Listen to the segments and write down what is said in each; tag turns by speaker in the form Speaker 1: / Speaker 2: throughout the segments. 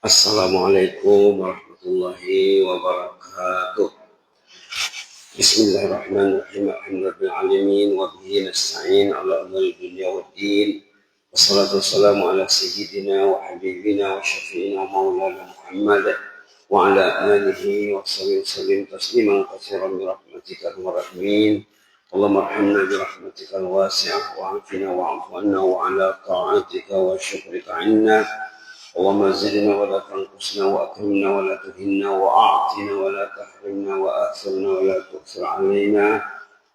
Speaker 1: Assalamualaikum warahmatullahi wabarakatuh. Bismillahirrahmanirrahim. Alhamdulillahil alamin wa bihi nasta'in ala umuri dunya waddin. Wassalatu wassalamu ala sayyidina wa habibina wa syafi'ina maulana Muhammad wa ala alihi wa sahbihi sallim tasliman katsiran bi rahmatika arhamar Allahumma arhamna bi rahmatika al-wasi'ah wa 'afina wa'fu 'anna wa ala ta'atika wa syukrika 'inna. اللهم زدنا ولا تنقصنا واكرمنا ولا تهنا واعطنا ولا تحرمنا واثرنا ولا تؤثر علينا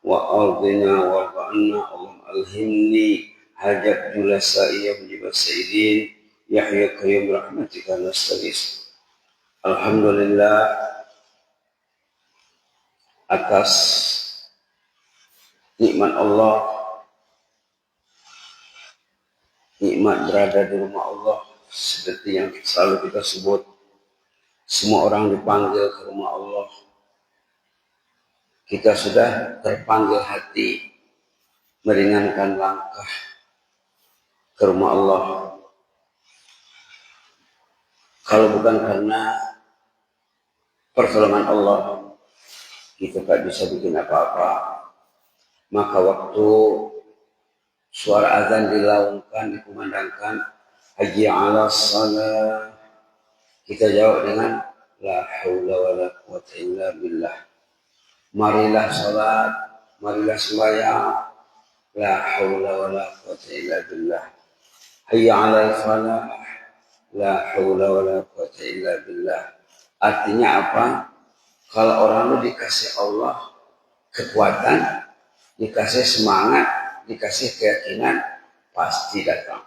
Speaker 1: وارضنا وارض عنا. اللهم الهمني حاجة جلسائي مجيب السائلين يحيى قيوم برحمتك نستغيث. Alhamdulillah atas nikmat Allah, nikmat berada di rumah Allah. Seperti yang selalu kita sebut, semua orang dipanggil ke rumah Allah. Kita sudah terpanggil hati meringankan langkah ke rumah Allah. Kalau bukan karena pertolongan Allah, kita tak bisa bikin apa-apa. Maka waktu suara azan dilaungkan, dikumandangkan, hayya 'alas shalah, kita jawab dengan la haula wala quwwata illa billah. Marilah salat, marilah sembahyang, la haula wala quwwata illa billah. Hayya 'alal falah, la haula wala quwwata illa billah. Artinya apa? Kalau orang itu dikasih Allah kekuatan, dikasih semangat, dikasih keyakinan, pasti datang.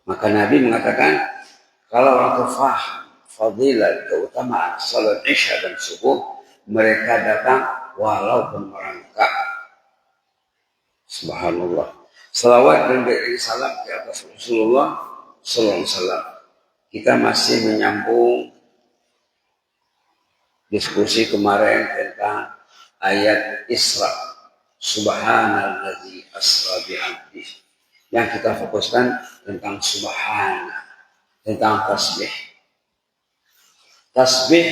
Speaker 1: Maka Nabi mengatakan, kalau orang itu faham fadilah keutamaan salat isya dan subuh, mereka datang walaupun merangkak. Subhanallah. Salawat dan beri salam ke atas Rasulullah sallallahu alaihi wasallam. Kita masih menyambung diskusi kemarin tentang ayat Isra. Subhanalladzi asra bi 'abdihi. Yang kita fokuskan tentang subhana, tentang tasbih. Tasbih,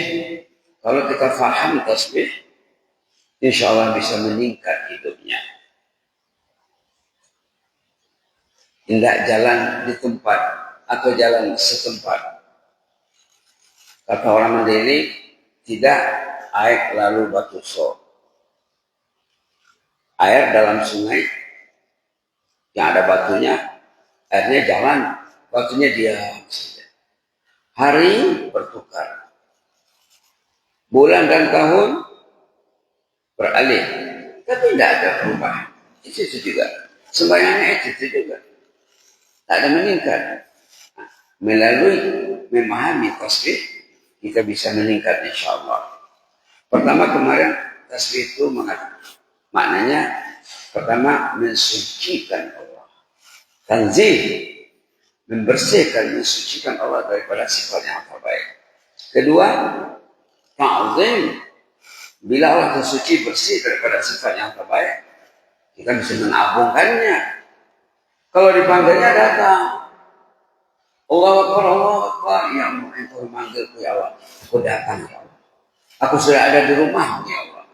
Speaker 1: kalau kita faham tasbih, insya Allah bisa meningkat hidupnya. Tidak jalan di tempat atau jalan setempat. Kata orang Mandailing, tidak air lalu batu so. Air dalam sungai yang ada batunya, airnya jalan, batunya diam saja. Hari bertukar, bulan dan tahun beralih, tapi tidak ada perubahan. Itu juga. Sembahyangnya itu juga. Tak ada meningkat. Nah, melalui memahami tasbih, kita bisa meningkat insya Allah. Pertama kemarin tasbih itu maknanya pertama mensucikan Allah. Tanzih, membersihkan, mensucikan Allah daripada sifat yang terbaik. Kedua, ta'zim. Bila Allah tersuci bersih daripada sifat yang terbaik, kita bisa mengagungkannya. Kalau dipanggilnya datang. Allahu Akbar, Allahu Akbar. Ya Allah, engkau memanggilku ya Allah. Aku datang ya Allah. Aku sudah ada di rumah ya Allah.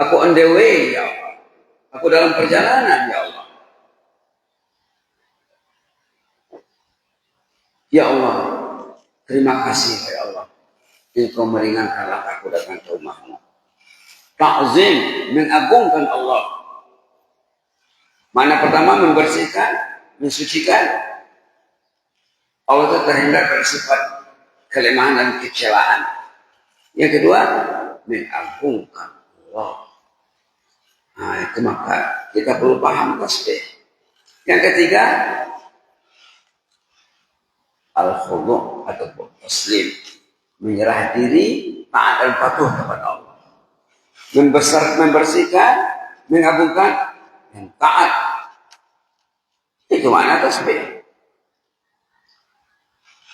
Speaker 1: Aku on the way ya Allah. Aku dalam perjalanan ya Allah. Ya Allah, terima kasih ya Allah. Engkau meringankan langkahku datang ke rumahmu. Ta'zim, mengagungkan Allah. Mana pertama membersihkan, mensucikan. Allah itu terhindar dari sifat kelemahan dan kecelaan. Yang kedua, mengagungkan Allah. Nah itu maka kita perlu paham tasbih. Yang ketiga, al-khudu' atau taslim, menyerah diri, taat dan patuh kepada Allah. Membersihkan, mengagungkan, dan taat. Itu makna tasbih.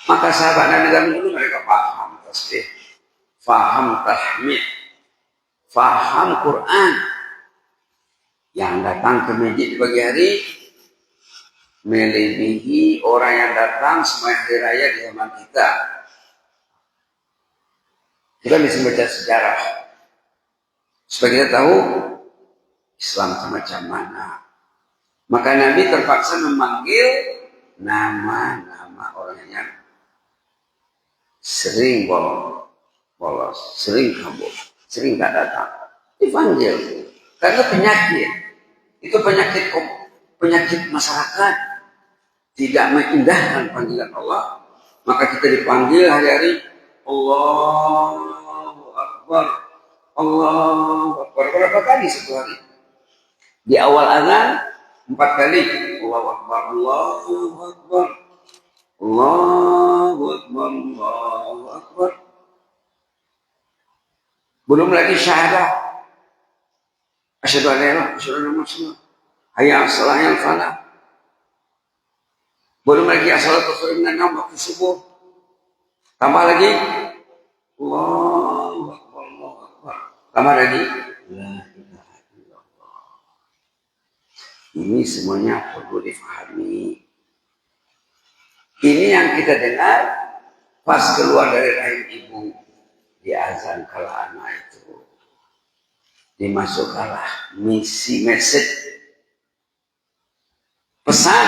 Speaker 1: Maka sahabat Nabi dulu mereka paham tasbih, paham tahmid, paham Quran. Yang datang ke masjid di pagi hari melebihi orang yang datang semua hari raya di zaman kita. Kita bisa baca sejarah supaya kita tahu Islam itu macam mana. Maka Nabi terpaksa memanggil nama-nama orang yang sering bolos, sering kabur, sering tak datang. Dipanggil karena penyakit itu penyakit masyarakat tidak mengindahkan panggilan Allah. Maka kita dipanggil hari-hari Allahu Akbar, Allahu Akbar. Berapa kali satu hari? Di awal azan 4 kali. Allahu Akbar, Allahu Akbar, Allahu Akbar, Allahu Akbar. Belum lagi syahadah. Asyhadu an la ilaha illallah, asyhadu anna Muhammadan hayya 'alas shalah, hayya 'alal falah. Belum lagi as-salatu khairum minan naum, waktu subuh. Tambah lagi Allahu Akbar, Allahu Akbar. Tambah lagi la ilaha illallah. Ini semuanya perlu difahami. Ini yang kita dengar pas keluar dari rahim ibu di azan kala anak itu. Dimasukkanlah misi message pesan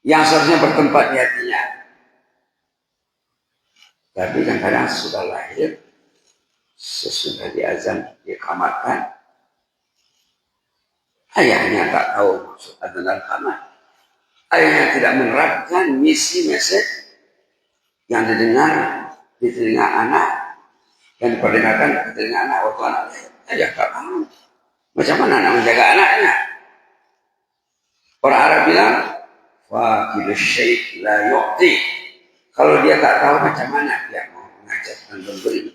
Speaker 1: yang seharusnya bertempat di hatinya. Tapi kadang-kadang sudah lahir sesudah diazan dikamatkan, ayahnya tak tahu maksud azan dan kamat. Ayahnya tidak menerapkan misi message yang didengar di telinga anak dan diperdengarkan ke telinga anak waktu anak lahir. Ayah tak tahu macam mana nak menjaga anaknya. Orang Arab bilang faqidus syai' la yu'ti. Kalau dia tak tahu macam mana dia mau mengajar dan memberi.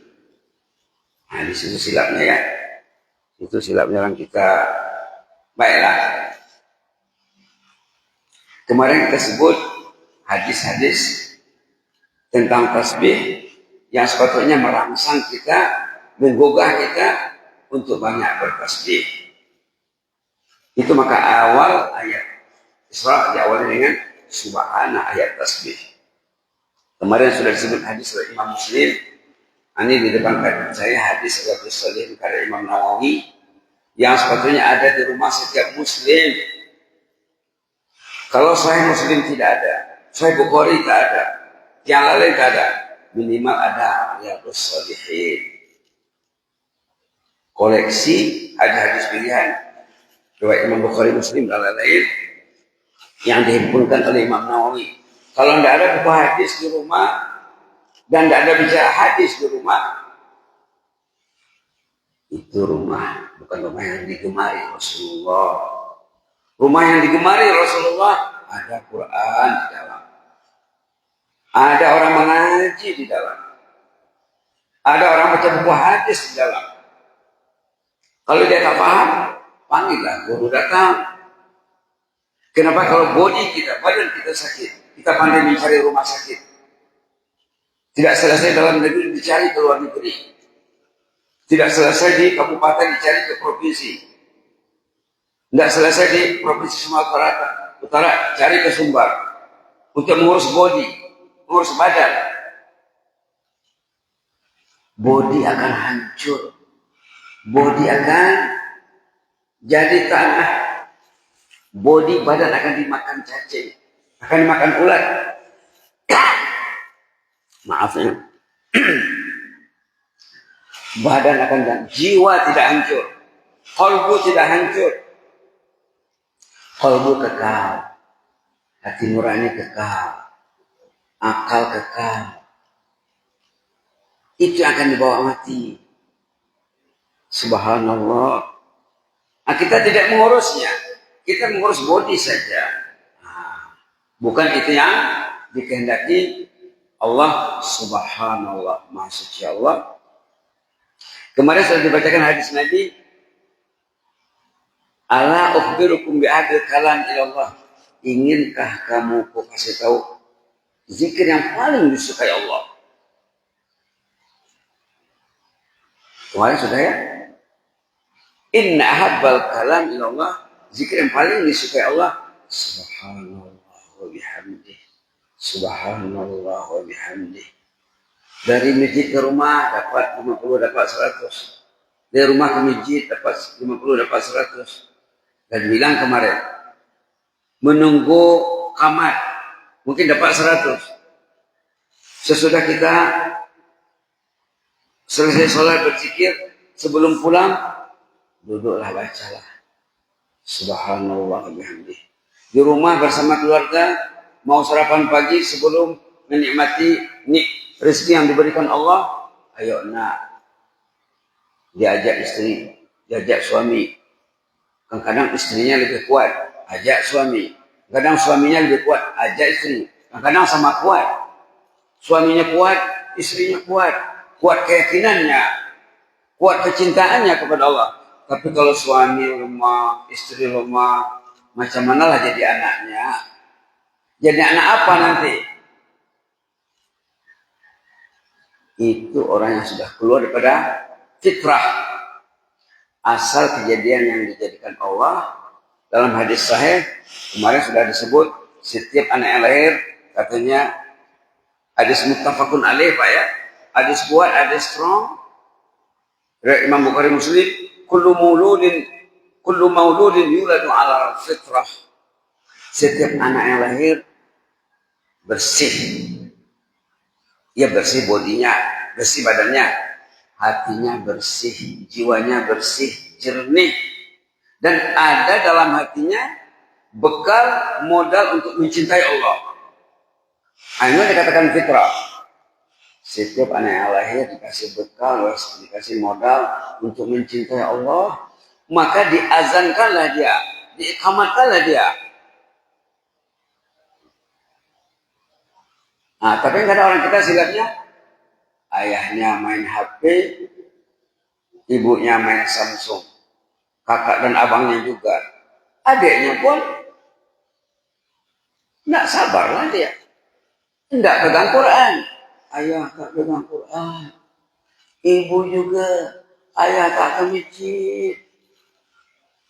Speaker 1: Nah, di situ silapnya ya. Itu silapnya yang kita baiklah. Kemarin kita sebut hadis-hadis tentang tasbih yang sepatutnya merangsang kita, menggugah kita untuk banyak bertasbih. Itu maka awal ayat Isra diawali dengan subhana ayat tasbih. Kemarin sudah disebut hadis oleh Imam Muslim. Ini di depan saya hadis Riyadhus Shalihin karya Imam Nawawi yang sepatutnya ada di rumah setiap Muslim. Kalau Sahih Muslim tidak ada, Sahih Bukhari tidak ada, yang lain tidak ada, minimal ada Riyadhus Shalihin. Koleksi hadis-hadis pilihan riwayat Imam Bukhari, Muslim dan lain-lain yang dihimpunkan oleh Imam Nawawi. Kalau tidak ada buku hadis di rumah dan tidak ada bicara hadis di rumah, itu rumah bukan rumah yang digemari Rasulullah. Rumah yang digemari Rasulullah ada Quran di dalam, ada orang mengaji di dalam, ada orang baca buku hadis di dalam. Kalau dia tak paham, panggillah guru datang. Kenapa kalau body kita, badan kita sakit, kita pandai mencari rumah sakit. Tidak selesai dalam negeri dicari ke luar negeri. Tidak selesai di kabupaten dicari ke provinsi. Tidak selesai di provinsi Sumatera Utara cari ke Sumbar. Untuk mengurus body, mengurus badan. Body akan hancur. Body akan jadi tanah. Body badan akan dimakan cacing, akan dimakan ulat. Maaf ya. Badan akan jiwa tidak hancur, qalbu tidak hancur. Qalbu kekal, hati nurani kekal, akal kekal. Itu akan dibawa mati. Subhanallah. Nah, kita tidak mengurusnya. Kita mengurus body saja. Nah, bukan itu yang dikehendaki Allah Subhanallah. Maha suci Allah. Kemarin sudah dibacakan hadis Nabi. Ala ukhbirukum bi'adil kalam ilallah. Inginkah kamu ku kasih tahu zikir yang paling disukai Allah? Kemarin sudah ya. Inna ahabbal kalam ilallah. Zikir yang paling disukai Allah Subhanallah wa bihamdih. Subhanallah wa bihamdih. Dari masjid ke rumah dapat 50, dapat 100. Dari rumah ke masjid dapat 50, dapat 100. Dan bilang kemarin, menunggu kamar mungkin dapat 100. Sesudah kita selesai sholat berzikir, sebelum pulang, duduklah bacalah. Subhanallah bihamdih. Di rumah bersama keluarga, mau sarapan pagi sebelum menikmati rezeki yang diberikan Allah, ayo nak, diajak istri, diajak suami. Kadang-kadang istrinya lebih kuat, ajak suami. Kadang suaminya lebih kuat, ajak istri. Kadang-kadang sama kuat. Suaminya kuat, istrinya kuat. Kuat keyakinannya, kuat kecintaannya kepada Allah. Tapi kalau suami lemah, istri lemah, macam manalah jadi anaknya? Jadi anak apa nanti? Itu orang yang sudah keluar daripada fitrah. Asal kejadian yang dijadikan Allah dalam hadis sahih kemarin sudah disebut, setiap anak yang lahir katanya hadis muttafaqun alaih Pak ya, hadis kuat, hadis strong dari Imam Bukhari Muslim, kullu mauludin yuladu ala fitrah. Setiap anak yang lahir bersih, ya bersih bodinya, bersih badannya, hatinya bersih, jiwanya bersih, jernih. Dan ada dalam hatinya bekal modal untuk mencintai Allah. Ini dikatakan fitrah. Setiap anak yang lahir dikasih bekal, dikasih modal untuk mencintai Allah, maka diazankanlah dia, diikamatkanlah dia. Nah, tapi kadang orang kita silapnya, ayahnya main HP, ibunya main Samsung, kakak dan abangnya juga, adiknya pun tidak sabarlah dia, tidak pegang Quran. Ayah tak pegang Quran, ibu juga, ayah tak ke masjid,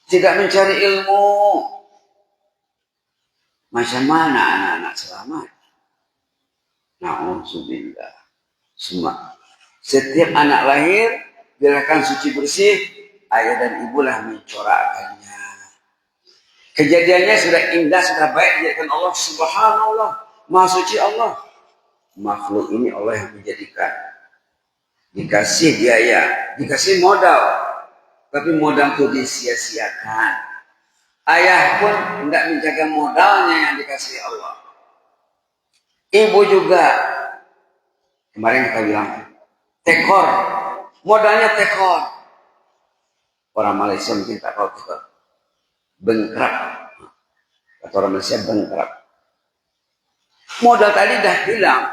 Speaker 1: tidak mencari ilmu. Macam mana anak-anak selamat? Na'udzubillah. Semua. Setiap anak lahir dilakukan suci bersih, ayah dan ibulah mencorakkannya. Kejadiannya sudah indah, sudah baik dijadikan Allah. Subhanallah, Maha Suci Allah. Makhluk ini Allah yang menjadikan. Dikasih biaya, dikasih modal, tapi modal itu disia-siakan. Ayah pun tidak menjaga modalnya yang dikasih Allah. Ibu juga. Kemarin kita bilang tekor, modalnya tekor. Orang Malaysia mungkin tak tahu tekor. Bengkrap. Kata orang Malaysia bengkrap. Modal tadi dah hilang.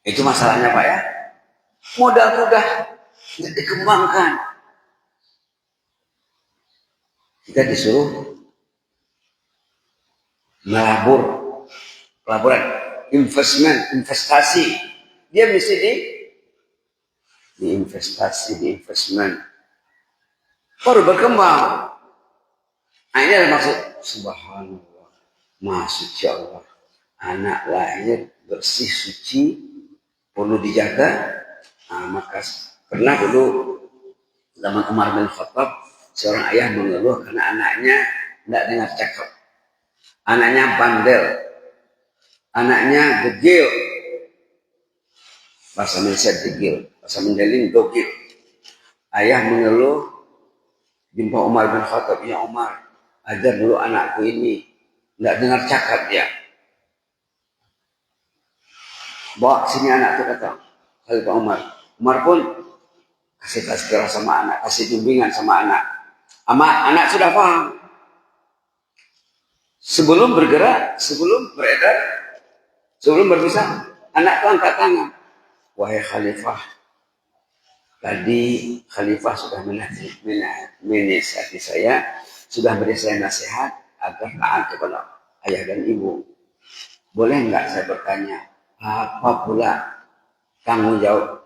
Speaker 1: Itu masalahnya Pak ya. Modal sudah tidak dikembangkan. Kita disuruh pelaburan, investasi. Dia mesti diinvestasi, diinvestment. Baru berkembang. Nah, ini adalah maksud Subhanallah, Maha Suci Allah. Anak lahir bersih suci, perlu dijaga. Nah, maka pernah dulu zaman Umar bin Khattab, seorang ayah mengeluh karena anaknya tidak dengar cakap. Anaknya bandel, anaknya degil. Bahasa Malaysia degil, bahasa Mandailing dogil. Ayah mengeluh, jumpa Umar bin Khattab, ya Umar, ajar dulu anakku ini, tidak dengar cakap dia. Bawa sini anak itu, kata Khalifah Umar. Umar pun kasih tazkirah sama anak, kasih bimbingan sama anak. Anak sudah paham. Sebelum bergerak, sebelum beredar, sebelum berpisah, anak itu angkat tangan. Wahai Khalifah, tadi Khalifah sudah menasihati saya, sudah beri saya nasihat agar taat kepada ayah dan ibu. Boleh enggak saya bertanya, apa pula tanggung jawab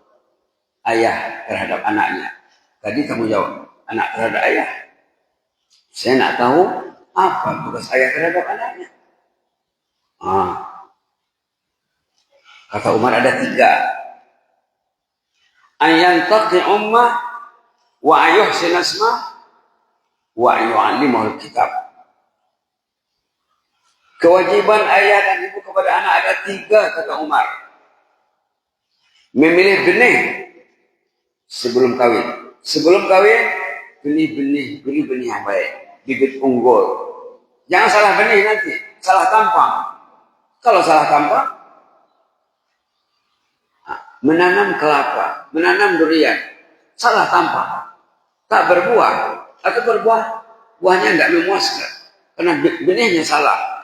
Speaker 1: ayah terhadap anaknya? Tadi tanggung jawab anak terhadap ayah. Saya nak tahu apa tugas ayah terhadap anaknya. Kata Umar ada 3. Ayantaqi ummah wa ayuhsin asmah wa ayu'allimahul kitab. Kewajiban ayah dan ibu kepada anak ada 3, kata Umar. Memilih benih sebelum kawin. Sebelum kawin, beli benih yang baik, bibit unggul. Jangan salah benih nanti, salah tampang. Kalau salah tampang, menanam kelapa, menanam durian, salah tampang, tak berbuah atau berbuah, buahnya tidak memuaskan karena benihnya salah.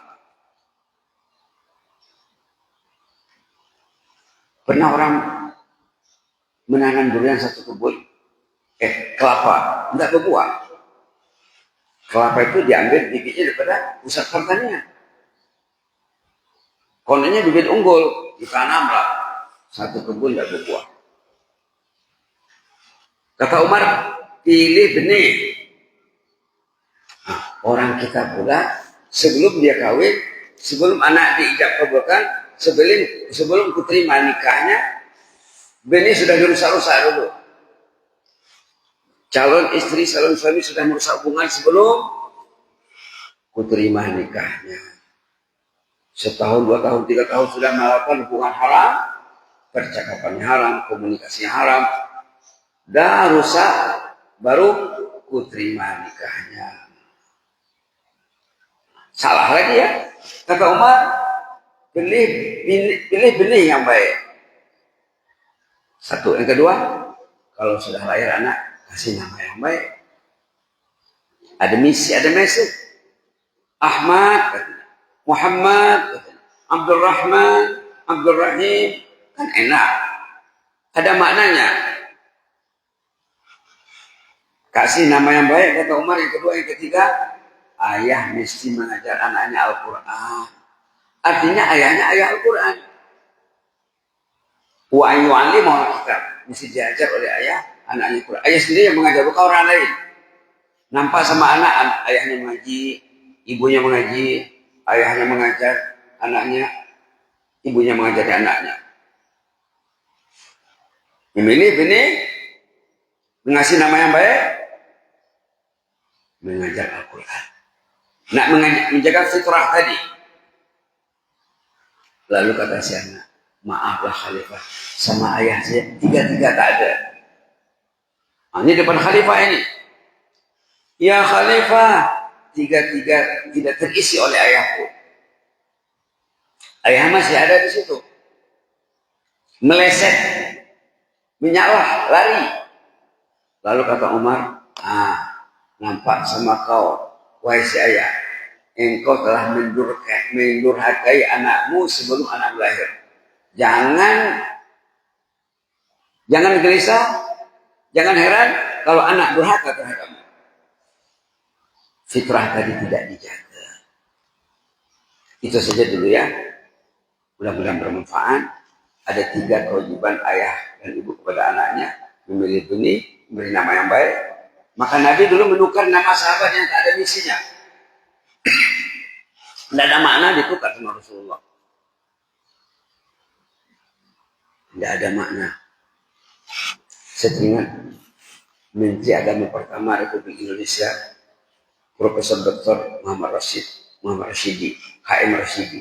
Speaker 1: Pernah orang menanam durian 1 kebun, kelapa, tidak berbuah. Kelapa itu diambil bibitnya daripada pusat pertanian. Kononnya bibit unggul, ditanamlah 1 kebun tidak berbuah. Kata Umar, pilih benih. Orang kita pula sebelum dia kawin, sebelum anak diijab kabulkan, sebelum kuterima nikahnya, benih sudah dirusak-rusak dulu. Calon istri, calon suami sudah merusak hubungan sebelum kuterima nikahnya. 1 tahun, 2 tahun, 3 tahun sudah melakukan hubungan haram, percakapannya haram, komunikasinya haram, dah rusak, baru kuterima nikahnya. Salah lagi ya. Kata Umar, pilih benih yang baik. 1. Yang kedua, kalau sudah lahir anak, kasih nama yang baik. Ada misi, ada mesej. Ahmad, Muhammad, Abdul Rahman, Abdul Rahim, kan enak. Ada maknanya. Kasih nama yang baik, kata Umar. Yang kedua, yang ketiga, ayah mesti mengajar anaknya Al-Quran. Artinya ayahnya ayah Al-Quran. Wa yu'allimahul kitab. Mesti diajar oleh ayah, anaknya Al-Quran. Ayah sendiri yang mengajar, bukan orang lain. Nampak sama anak, ayahnya mengaji, ibunya mengaji, ayahnya mengajar anaknya, ibunya mengajari anaknya. Memilih benih, mengasih nama yang baik, mengajar Al-Quran. Nak menjaga fitrah tadi. Lalu kata si anak, maaflah Khalifah, sama ayah saya 3 tak ada. Ini depan Khalifah ini. Ya Khalifah, 3 tidak terisi oleh ayahku. Ayah masih ada di situ. Meleset, menyalah, lari. Lalu kata Umar, nampak sama kau, wahai si ayah, engkau telah mendurhakai anakmu sebelum anak lahir. Jangan gelisah, jangan heran kalau anak durhaka terhadapmu. Fitrah tadi tidak dijaga. Itu saja dulu ya. Mudah-mudahan bermanfaat. Ada 3 kewajiban ayah dan ibu kepada anaknya. Memilih benih, memberi nama yang baik. Maka Nabi dulu menukar nama sahabat yang tak ada misinya. Tidak ada makna ditukar sama Rasulullah. Tidak ada makna. Saya Menteri Agama pertama Republik Indonesia, Profesor Dr. Muhammad Rashidi, HM Rashidi.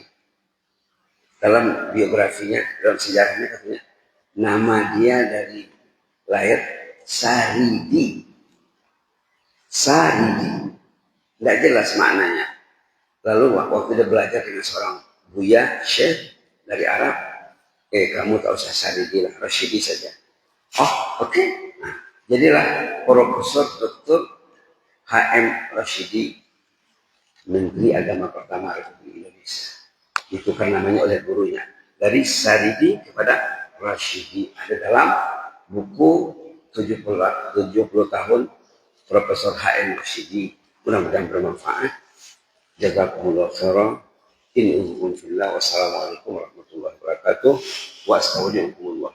Speaker 1: Dalam biografinya, dalam sejarahnya katanya, nama dia dari lahir Saridi. Saridi. Tidak jelas maknanya. Lalu waktu dia belajar dengan seorang Buya, Syekh dari Arab, kamu tak usah Saridi lah, Rashidi saja. Oh, oke. Nah, jadilah Profesor Dr. HM Rashidi, Menteri Agama pertama Republik Indonesia. Itu kan namanya oleh gurunya. Dari Saridi kepada Rashidi. Ada dalam buku 70 tahun Profesor HM Rashidi. Mudah-mudahan bermanfaat. Jazakumullah khairan. Inni uzukum fillah. Wassalamualaikum warahmatullahi wabarakatuh. Wa astagfirullah.